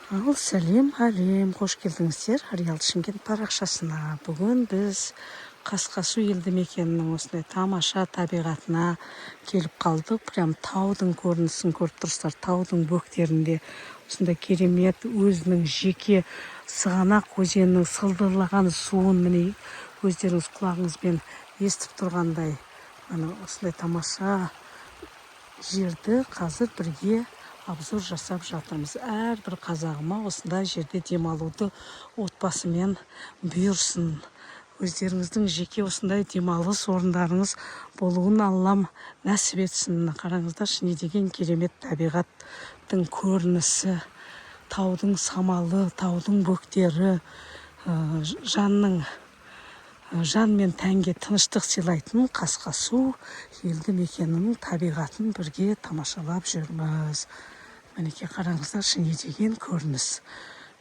Сәлем әлем, қош келдіңіздер Ариал Шымкент парақшасына. Бүгін біз Қасқасу елді мекенінің осындай тамаша табиғатына келіп қалдық. Прям таудың көрінісін көріп тұрсыздар. Таудың бөктерінде осындай керемет өзінің жеке сығанақ өзенінің сылдырлаған суын міне өздеріңіз құлағыңызбен естіп тұрғандай. Міне осындай тамаша жерді қазір бірге обзор жасап жатырмыз. Әрбір қазағыма осындай жерде демалуды отбасымен бұйырсын. Өздеріңіздің жеке осындай демалыс орындарыңыз болуын Аллам нәсіп етсін. Қараңыздаршы, не деген керемет табиғаттың көрінісі, таудың самалы, таудың бөктері, жан мен тәнге тыныштық сыйлайтын Қасқасу елді мекенінің табиғатын бірге тамашалап жүрміз. Мінекей қараңыздаршы, не деген көрініс.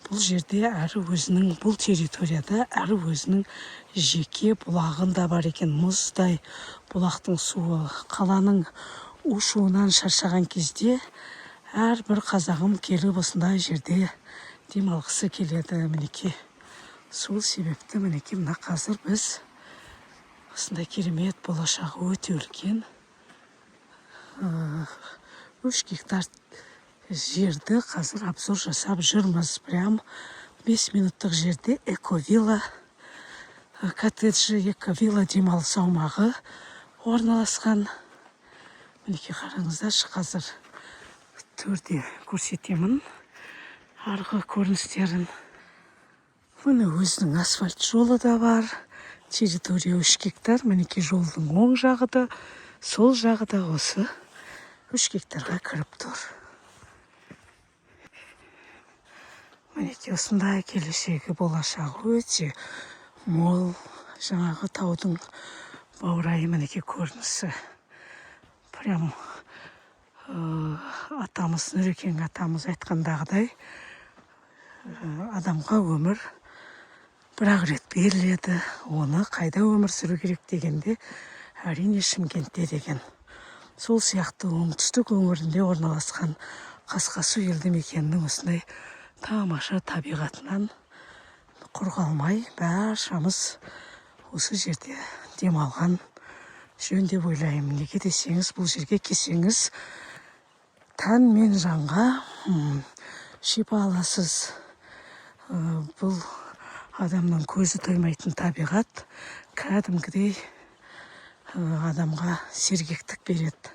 Бұл жерде әрі өзінің, бұл территорияда әрі өзінің жеке бұлағында бар екен. Мұздай бұлақтың суы. Қаланың у-шуынан шаршаған кезде әрбір қазағым келіп осындай жерде демалғысы келеді. Мінекей сол себепті мінекей мына қазір біз осындай керемет, болашағы өте үлкен 3 гектар жерді қазір обзор жасап жүрміз. Прям 5 минуттық жерде эко-вилла коттеджі, эко-вилла демалыс аумағы орналасқан. Мінекей қараңыздаршы, қазір төрде көрсетемін арғы көріністерін. Міне өзінің асфальт жолы да бар. Территория 3 гектар. Мінекей жолдың оң жағы да, сол жағы да осы 3 гектарға кіріп тұр. Мінекей осындай келешегі, болашағы өте мол. Жаңағы таудың баурайы, мінекей көрінісі. Прям атамыз, Нұрекең атамыз айтқандағыдай, адамға өмір бір-ақ рет беріледі. Оны қайда өмір сүру керек дегенде, әрине Шымкентте деген. Сол сияқты оңтүстік өңірінде орналасқан Қасқасу елді мекенінің осындай тамаша табиғатынан құр қалмай баршамыз осы жерде демалған жөн деп ойлаймын. Неге десеңіз, бұл жерге келсеңіз тән мен жанға шипа аласыз. Бұл адамның көзі тоймайтын табиғат кәдімгідей адамға сергектік береді.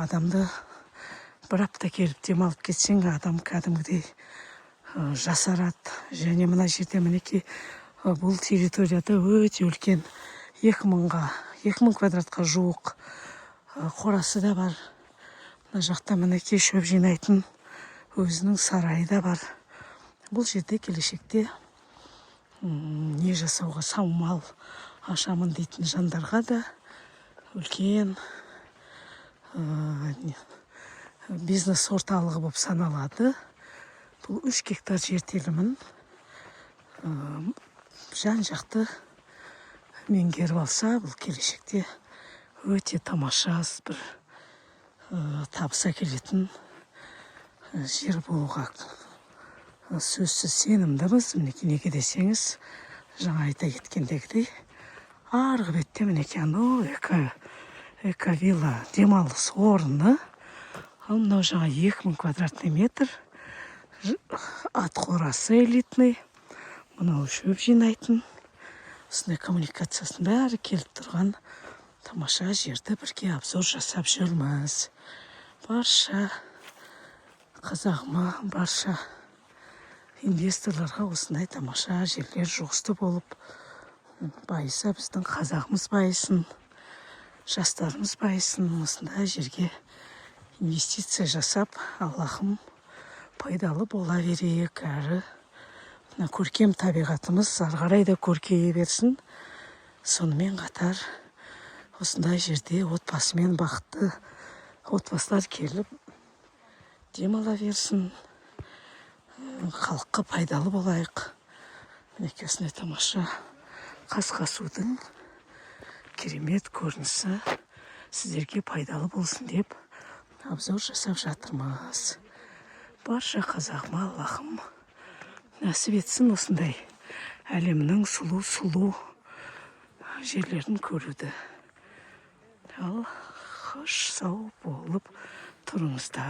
Адамды бір апта келіп демалып кетсең, адам кәдімгідей жасарады. Және мына жерде мінекей бұл территорияда өте үлкен 2000 квадратқа жуық қорасы да бар. Мына жақта мінекей шөп жинайтын өзінің сарайы да бар. Бұл жерде келешекте не жасауға, саумал ашамын дейтін жандарға да үлкен бизнес орталығы болып саналады. Бұл 3 гектар жер телімін жан-жақты меңгеріп алса, бұл келешекте өте тамаша бір табыс әкелетін жер болуға сөзсіз сенімдіміз. Мінекей, неге десеңіз, жаңа айта кеткендегідей, арғы бетте мінекей анау эко-вилла демалыс орны. Ал мынау жаңа 2000 квадратный метр ат қорасы элитный. Мынау шөп жинайтын. Осындай коммуникациясын бәрі келіп тұрған тамаша жерді бірге обзор жасап жүрміз. Барша қазағыма, барша инвесторларға осындай тамаша жерлер жұғысты болып байыса, біздің қазағымыз байысын, жастарымыз байысын. Осындай жерге инвестиция жасап, Аллахым пайдалы бола берейік. Әрі көркем табиғатымыз ары қарай да көркейе берсін. Сонымен қатар осындай жерде отбасымен бақытты отбасылар келіп демала берсін. Халыққа пайдалы болайық. Мінекей осындай тамаша Қасқасудың керемет көрінісі сіздерге пайдалы болсын деп обзор жасап жатырмыз. барша қазағыма Аллахым нәсіп етсін осындай әлемнің сұлу жерлерін көруді. Ал хош сау болып тұрыңыздар.